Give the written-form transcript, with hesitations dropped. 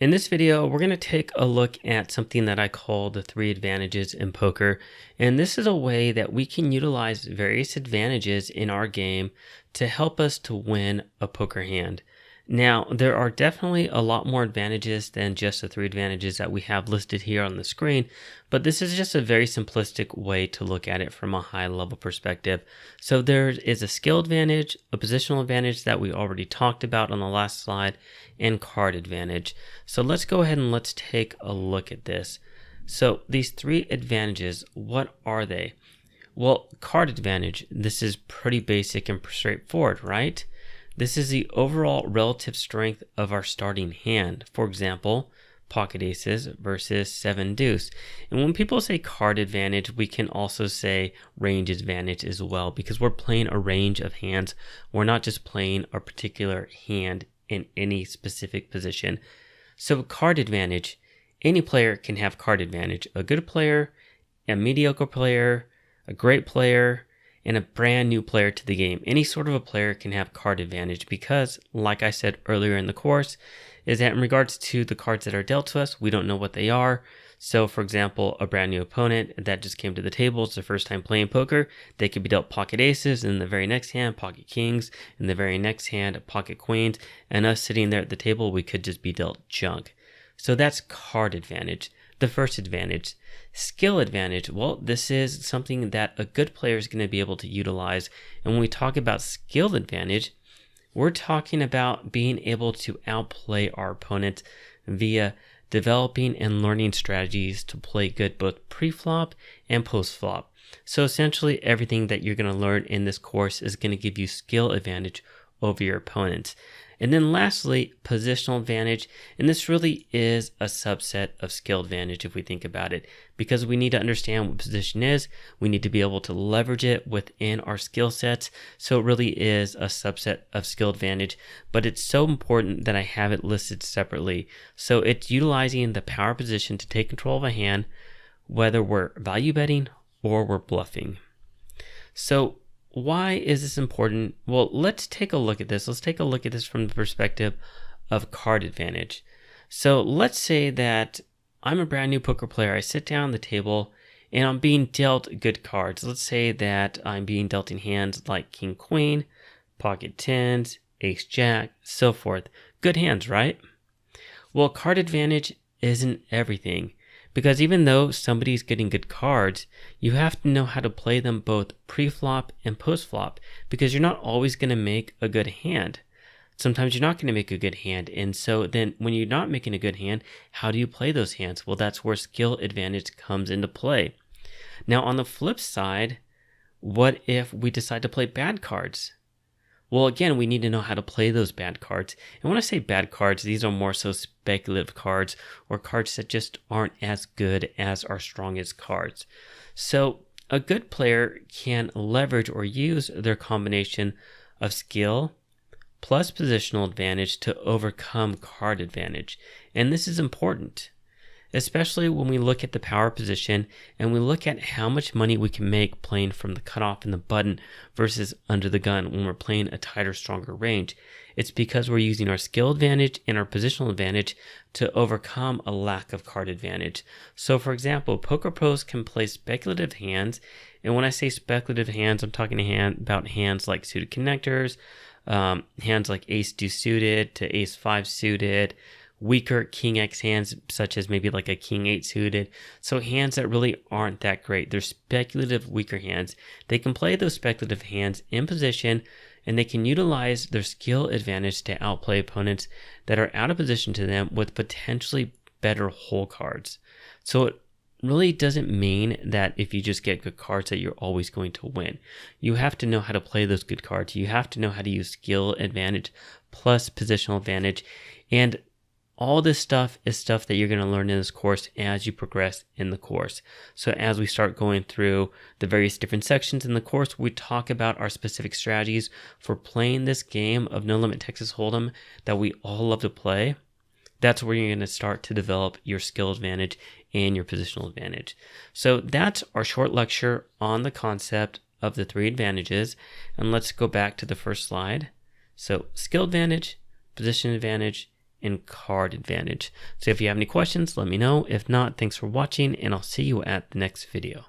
In this video, we're going to take a look at something that I call the 3 advantages in poker. And this is a way that we can utilize various advantages in our game to help us to win a poker hand. Now, there are definitely a lot more advantages than just the 3 advantages that we have listed here on the screen, but this is just a very simplistic way to look at it from a high level perspective. So there is a skill advantage, a positional advantage that we already talked about on the last slide, and card advantage. So let's go ahead and let's take a look at this. So these 3 advantages, what are they? Well, card advantage, this is pretty basic and straightforward, right? This is the overall relative strength of our starting hand. For example, pocket aces versus 7 deuce. And when people say card advantage, we can also say range advantage as well, because we're playing a range of hands. We're not just playing a particular hand in any specific position. So card advantage, any player can have card advantage. A good player, a mediocre player, a great player, and a brand new player to the game. Any sort of a player can have card advantage because, like I said earlier in the course, is that in regards to the cards that are dealt to us, we don't know what they are. So for example, a brand new opponent that just came to the table, it's their first time playing poker, they could be dealt pocket aces, in the very next hand, pocket kings, in the very next hand, pocket queens, and us sitting there at the table, we could just be dealt junk. So that's card advantage. The first advantage. Skill advantage, well, this is something that a good player is going to be able to utilize. And when we talk about skill advantage, we're talking about being able to outplay our opponent via developing and learning strategies to play good both pre-flop and post-flop. So essentially everything that you're going to learn in this course is going to give you skill advantage over your opponents. And then lastly, positional advantage, and this really is a subset of skill advantage if we think about it, because we need to understand what position is, we need to be able to leverage it within our skill sets, so it really is a subset of skill advantage, but it's so important that I have it listed separately. So it's utilizing the power position to take control of a hand, whether we're value betting or we're bluffing. So why is this important? Well, let's take a look at this. Let's take a look at this from the perspective of card advantage. So let's say that I'm a brand new poker player. I sit down at the table and I'm being dealt good cards. Let's say that I'm being dealt in hands like king, queen, pocket tens, ace, jack, so forth. Good hands, right? Well, card advantage isn't everything. Because even though somebody's getting good cards, you have to know how to play them both pre-flop and post-flop, because you're not always going to make a good hand. Sometimes you're not going to make a good hand, and so then when you're not making a good hand, how do you play those hands? Well, that's where skill advantage comes into play. Now on the flip side, what if we decide to play bad cards? Well, again, we need to know how to play those bad cards. And when I say bad cards, these are more so speculative cards or cards that just aren't as good as our strongest cards. So a good player can leverage or use their combination of skill plus positional advantage to overcome card advantage. And this is important, especially when we look at the power position and we look at how much money we can make playing from the cutoff and the button versus under the gun when we're playing a tighter, stronger range. It's because we're using our skill advantage and our positional advantage to overcome a lack of card advantage. So for example, poker pros can play speculative hands. And when I say speculative hands, I'm talking about hands like suited connectors, hands like ace deuce suited to ace 5 suited, weaker king X hands, such as maybe like a king 8 suited. So hands that really aren't that great. They're speculative, weaker hands. They can play those speculative hands in position, and they can utilize their skill advantage to outplay opponents that are out of position to them with potentially better hole cards. So it really doesn't mean that if you just get good cards that you're always going to win. You have to know how to play those good cards. You have to know how to use skill advantage plus positional advantage. And all this stuff is stuff that you're going to learn in this course as you progress in the course. So as we start going through the various different sections in the course, we talk about our specific strategies for playing this game of No Limit Texas Hold'em that we all love to play. That's where you're going to start to develop your skill advantage and your positional advantage. So that's our short lecture on the concept of the 3 advantages. And let's go back to the first slide. So skill advantage, position advantage, and card advantage. So if you have any questions, let me know. If not, thanks for watching, and I'll see you at the next video.